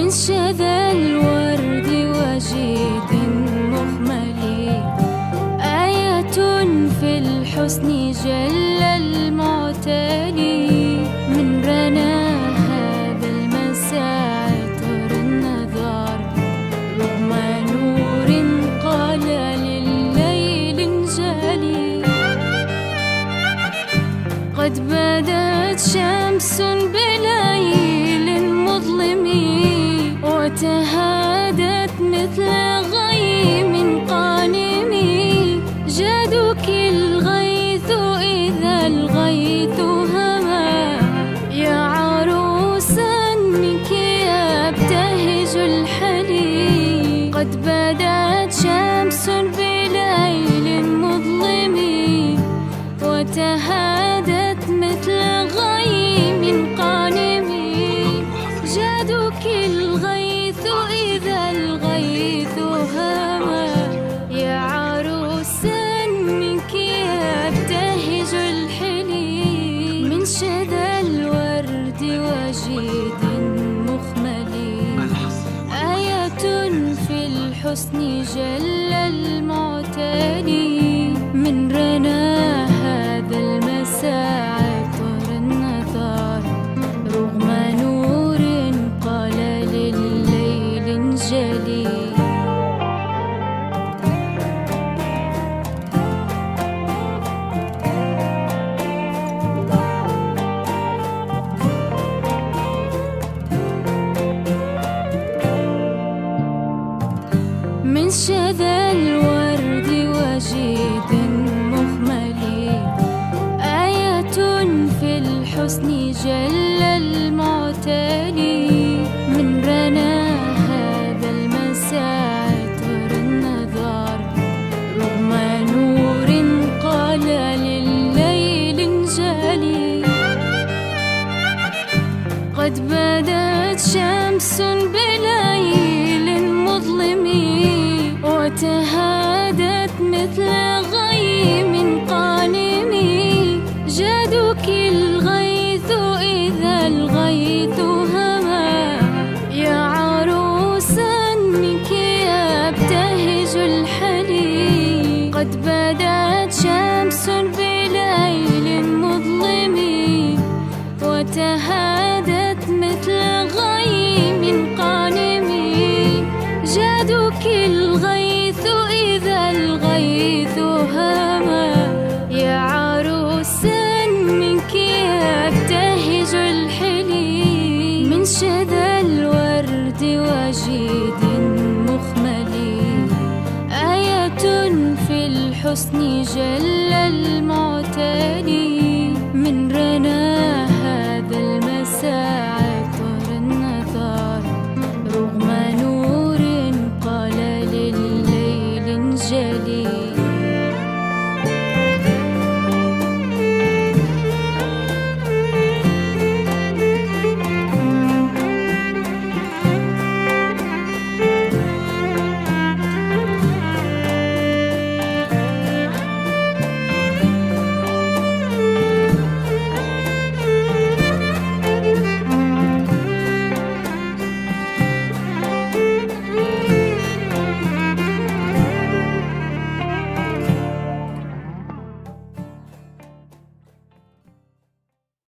من شذا الورد وجيد مخمل، آية في الحسن جل المعتلي. من رنا هذا المساء عطر النظر، رغم نور قال لليل انجلي. قد بدت شمس بليل مظلم، وتهادت مثل غيم قانم. جادك الغيث إذا الغيث هما، يا عروسا منك يبتهج الحلي. قد بدت شمس بليل مظلم، وتهادت مثل غيم قانم. جادك الغيث إذا الغيث هما، يا عروسا منك يبتهج الحلي. من شذا الورد وجيد مخمل، آية في الحسن جل المعتلي. من رنا هذا المساء عطر النثار، رغم نور قال لليل انجلي. من شذا الورد وجيد مخمل، آية في الحسن جل المعتلي. من رنا هذا المساء عطر النظر، رغم نور قال لليل انجلي. قد بدت شمس بليل مظلم، وتهادت مثل غيم قانم. جادك الغيث إذا الغيث هما، يا عروسا منك يبتهج الحلي. قد بدت شمس بليل مظلم، وتهادت مثل غيم قانم. جادك الغيث إذا الغيث هما، يا عروسا منك يبتهج الحلي. من شذا الورد وجيد مخمل، آية في الحسن جل المعتلي.